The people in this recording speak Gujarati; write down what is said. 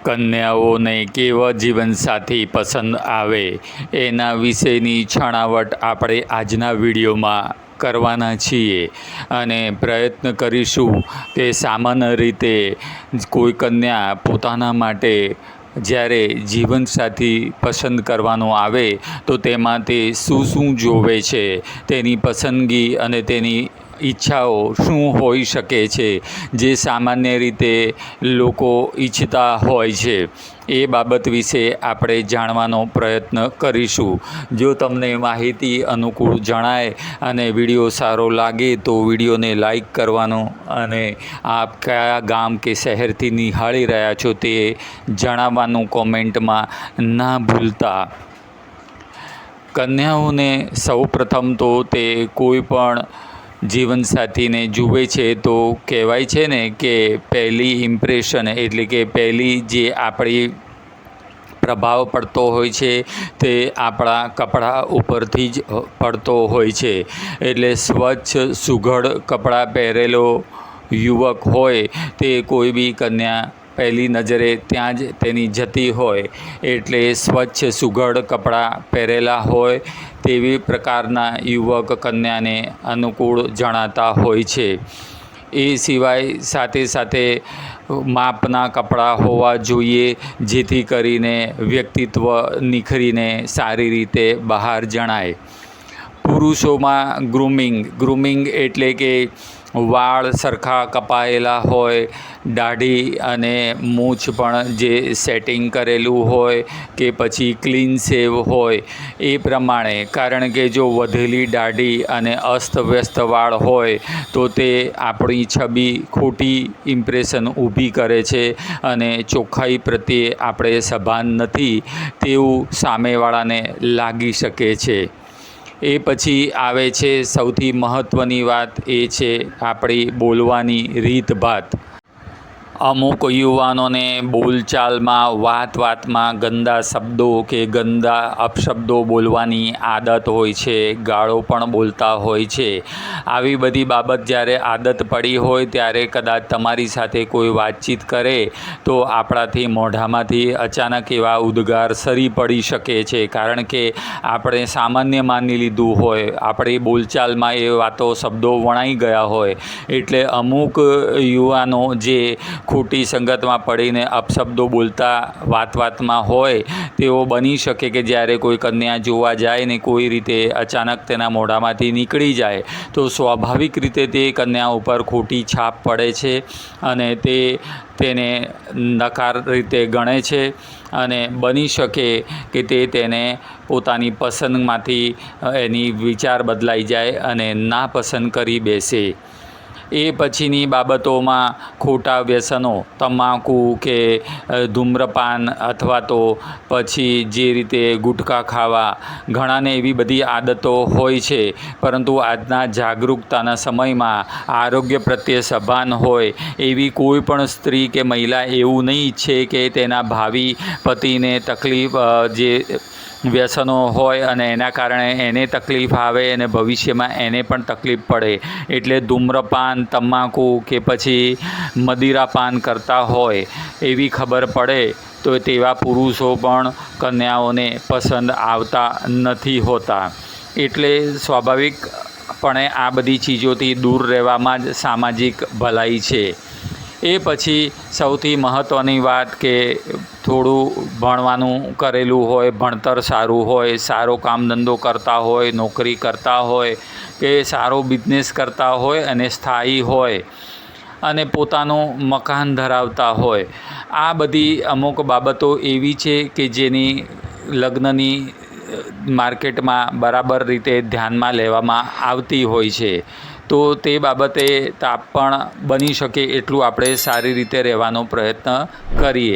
કન્યાઓને કેવા જીવનસાથી પસંદ આવે એના વિશેની છણાવટ આપણે આજના વિડીયોમાં કરવાના છીએ અને પ્રયત્ન કરીશું કે સામાન્ય રીતે કોઈ કન્યા પોતાના માટે જ્યારે જીવનસાથી પસંદ કરવાનો આવે તો તેમાં તે શું શું જોવે છે, તેની પસંદગી અને તેની ઈચ્છાઓ શું હોઈ શકે છે જે સામાન્ય રીતે લોકો ઈચ્છતા હોય છે, એ બાબત વિશે આપણે જાણવાનો પ્રયત્ન કરીશું। જો તમને માહિતી અનુકૂળ જણાય અને વિડીયો સારો લાગે તો વિડીયોને લાઈક કરવાનો અને આપ કયા ગામ કે શહેરથી નિહાળી રહ્યા છો તે જણાવવાનું કોમેન્ટમાં ના ભૂલતા। કન્યાઓને સૌપ્રથમ તો તે કોઈ પણ જીવનસાથીને જુએ છે તો કહેવાય છે ને કે પહેલી ઇમ્પ્રેશન એટલે કે પહેલી જે આપણી પ્રભાવ પડતો હોય છે તે આપણા કપડાં ઉપરથી જ પડતો હોય છે। એટલે સ્વચ્છ સુઘડ કપડાં પહેરેલો યુવક હોય તે કોઈ બી કન્યા પહેલી નજરે ત્યાં જ તેની જતી હોય, એટલે સ્વચ્છ સુઘડ કપડાં પહેરેલા હોય તેવી પ્રકારના યુવક કન્યાને અનુકૂળ જણાતા હોય છે। એ સિવાય સાથે સાથે માપના કપડાં હોવા જોઈએ જેથી કરીને વ્યક્તિત્વ નિખરીને સારી રીતે બહાર જણાય। પુરુષોમાં ગ્રૂમિંગ એટલે કે વાળ સરખા કપાયેલા હોય, દાઢી અને મૂછ પણ જે સેટિંગ કરેલું હોય કે પછી ક્લીન શેવ હોય એ પ્રમાણે, કારણ કે જો વધેલી દાઢી અને અસ્તવ્યસ્ત વાળ હોય તો તે આપણી છબી ખોટી ઇમ્પ્રેશન ઊભી કરે છે અને ચોખ્ખાઈ પ્રત્યે આપણે સભાન નથી તેવું સામેવાળાને લાગી શકે છે। એ પછી આવે છે સૌથી મહત્ત્વની વાત, એ છે આપણી બોલવાની રીતભાત। અમુક યુવાનોને બોલચાલમાં વાતમાં ગંદા શબ્દો કે ગંદા અપશબ્દો બોલવાની આદત હોય છે, ગાળો પણ બોલતા હોય છે। આવી બધી બાબત જ્યારે આદત પડી હોય ત્યારે કદાચ તમારી સાથે કોઈ વાતચીત કરે તો આપણાથી મોઢામાંથી અચાનક એવા ઉદ્ગાર સરી પડી શકે છે, કારણ કે આપણે સામાન્ય માની લીધું હોય, આપણી બોલચાલમાં એ વાતો શબ્દો વણાઈ ગયા હોય। એટલે અમુક યુવાનો જે ખોટી સંગતમાં પડીને અપશબ્દો બોલતા વાતમાં હોય તેઓ બની શકે કે જ્યારે કોઈ કન્યા જોવા જાય ને કોઈ રીતે અચાનક તેના મોઢામાંથી નીકળી જાય તો સ્વાભાવિક રીતે તે કન્યા ઉપર ખોટી છાપ પડે છે અને તેને નકાર રીતે ગણે છે અને બની શકે કે તેને પોતાની પસંદમાંથી એની વિચાર બદલાઈ જાય અને નાપસંદ કરી બેસે। એ પછીની બાબતોમાં ખોટા વ્યસનો, તમાકુ કે ધૂમ્રપાન અથવા તો પછી જે રીતે ગુટખા ખાવા, ઘણાને એવી બધી આદતો હોય છે, પરંતુ આજના જાગૃતતાના સમયમાં આરોગ્ય પ્રત્યે સભાન હોય એવી કોઈ પણ સ્ત્રી કે મહિલા એવું નહીં ઈચ્છે કે તેના ભાવિ પતિને તકલીફ જે વ્યસનો હોય અને એના કારણે એને તકલીફ આવે અને ભવિષ્યમાં એને પણ તકલીફ પડે। એટલે ધૂમ્રપાન, તમાકુ કે પછી મદિરાપાન કરતા હોય એવી ખબર પડે તો તેવા પુરુષો પણ કન્યાઓને પસંદ આવતા નથી હોતા। એટલે સ્વાભાવિકપણે આ બધી ચીજોથી દૂર રહેવામાં જ સામાજિક ભલાઈ છે। એ પછી સૌથી મહત્ત્વની વાત કે થોડું ભણવાનું કરેલું હોય, ભણતર સારું હોય, સારો કામ ધંધો કરતા હોય, નોકરી કરતા હોય કે સારો બિઝનેસ કરતા હોય અને સ્થાયી હોય અને પોતાનું મકાન ધરાવતા હોય। આ બધી અમુક બાબતો એવી છે કે જેની લગ્નની માર્કેટમાં બરાબર રીતે ધ્યાનમાં લેવામાં આવતી હોય છે, તો તે બાબતે તાપ પણ બની શકે એટલું આપણે સારી રીતે રહેવાનો પ્રયત્ન કરીએ।